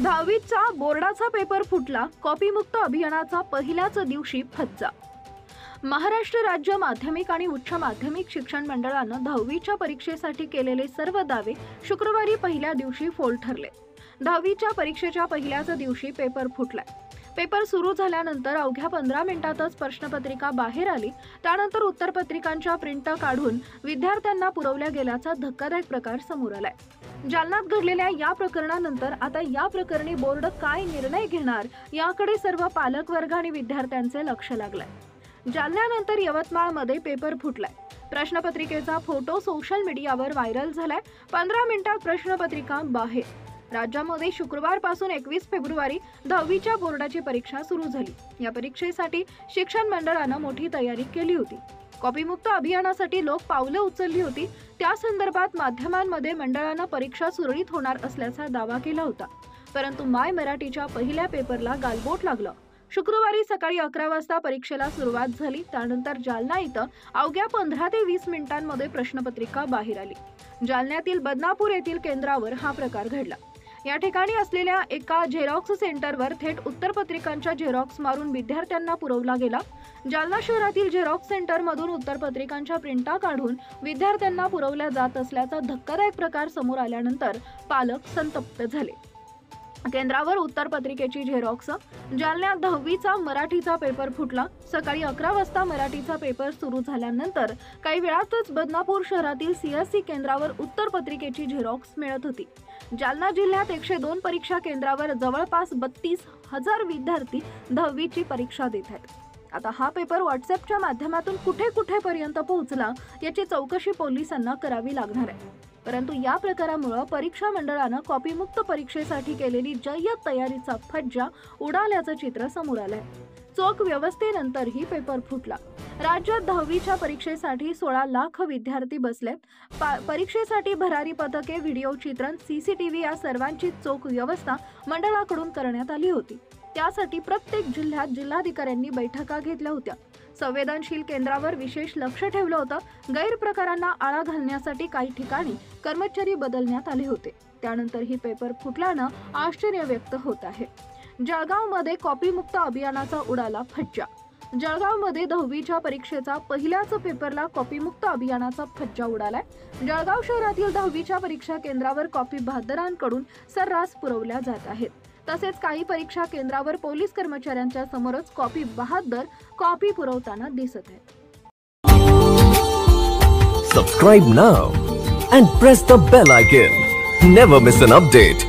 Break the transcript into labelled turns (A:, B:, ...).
A: 10वीचा बोर्डाचा पेपर फुटला, कॉपीमुक्त अभियानाचा पहिल्याच दिवशी फज्जा। महाराष्ट्र राज्य माध्यमिक आणि उच्च माध्यमिक शिक्षण मंडळानं 10वीच्या परीक्षेसाठी केलेले सर्व दावे शुक्रवारी पहिल्या दिवशी फोल ठरले। 10वीच्या परीक्षेच्या पहिल्याच दिवशी पेपर फुटलाय। पेपर सुरू झाल्यानंतर अवघ्या 15 मिनिटातच प्रश्नपत्रिका बाहेर आली। त्यानंतर उत्तरपत्रिकांच्या प्रिंट काढून विद्यार्थ्यांना पुरवल्या गेल्याचा धक्कादायक प्रकार समोर आलाय। जालन्यात घडलेल्या या प्रकरणानंतर आता या प्रकरणी बोर्ड काय निर्णय घेणार याकडे सर्व पालक वर्ग आणि विद्यार्थ्यांचे लक्ष लागलंय। जालन्यानंतर यवतमाळमध्ये पेपर फुटलाय। प्रश्नपत्रिकेचा फोटो सोशल मीडियावर व्हायरल झालाय। 15 मिनिटात प्रश्नपत्रिका बाहेर। राज्यामध्ये शुक्रवारपासून 21 फेब्रुवारी 10वीच्या बोर्डाची परीक्षा सुरू झाली। या परीक्षेसाठी शिक्षण मंडळानं मोठी तयारी केली होती। कॉपीमुक्त अभियानासाठी लोक पावलं उचलली होती। त्या संदर्भात माध्यमांमध्ये मंडळानं परीक्षा सुरळीत होणार असल्याचा दावा केला होता, परंतु माय मराठीच्या पहिल्या पेपरला गालबोट लागलं। शुक्रवारी सकाळी 11 वाजता परीक्षेला सुरुवात झाली। त्यानंतर जालना इथं अवघ्या 15 ते 20 मिनिटांमध्ये प्रश्नपत्रिका बाहेर आली। जालन्यातील बदनापूर येथील केंद्रावर हा प्रकार घडला। या ठिकाणी असलेल्या एका झेरॉक्स सेंटरवर थेट उत्तरपत्रिकांच्या झेरॉक्स मारून विद्यार्थ्यांना पुरवला गेला। जालना शहरातील झेरॉक्स सेंटरमधून उत्तरपत्रिकांच्या प्रिंटा काढून विद्यार्थ्यांना पुरवल्या जात असल्याचा धक्कादायक प्रकार समोर आल्यानंतर पालक संतप्त झाले। केंद्रावर उत्तरपत्रिकेची झेरॉक्स। जालन्यात 10वीचा मराठीचा पेपर फुटला। सकाळी 11 वाजता मराठीचा पेपर सुरू झाल्यानंतर काही वेळातच बदनापूर शहरातील सीएससी केंद्रावर उत्तरपत्रिकेची झेरॉक्स मिळत होती। जालना जिल्ह्यात 102 परीक्षा केंद्रावर जवळपास 32,000 विद्यार्थी 10वीची परीक्षा देत आहेत। आता हा पेपर व्हॉट्सअपच्या माध्यमातून कुठे पर्यंत पोहोचला याची चौकशी पोलिसांना करावी लागणार आहे। परंतु या प्रकारामुळे परीक्षा मंडळानं कॉपीमुक्त परीक्षेसाठी केलेली जय्यत तयारीचा फज्जा उडाल्याचं चित्र समोर आलंय। चोख व्यवस्थेनंतर ही पेपर फुटला। राज्यात 10वीच्या परीक्षेसाठी 16 लाख विद्यार्थी बसलेत। परीक्षेसाठी भरारी पथके, व्हिडिओ चित्रण, सीसीटीव्ही या सर्वांची चोख व्यवस्था मंडळाकडून करण्यात आली होती। त्यासाठी प्रत्येक जिल्ह्यात जिल्हाधिकाऱ्यांनी बैठका घेतल्या होत्या। संवेदनशील केंद्रावर विशेष लक्ष ठेवलं होतं। गैरप्रकारांना आळा घालण्यासाठी काही ठिकाणी कर्मचारी बदलण्यात आले होते। त्यानंतर ही पेपर फुटल्यानं आश्चर्य व्यक्त होत आहे। जळगावमध्ये कॉपीमुक्त अभियानाचा उडाला फज्जा। जळगावमध्ये 10वीच्या परीक्षेचा पहिल्याच पेपरला कॉपीमुक्त अभियानाचा फज्जा उडालाय। जळगाव शहरातील 10वीच्या परीक्षा केंद्रावर कॉपी बहाद्दरांकडून सर्रास पुरवल्या जात आहेत। तसेच काही परीक्षा केंद्रावर पोलीस कर्मचाऱ्यांच्या समोरच कॉपी बहाद्दर कॉपी पुरवताना दिसत आहेत।
B: Subscribe now and press the bell icon. Never miss an update.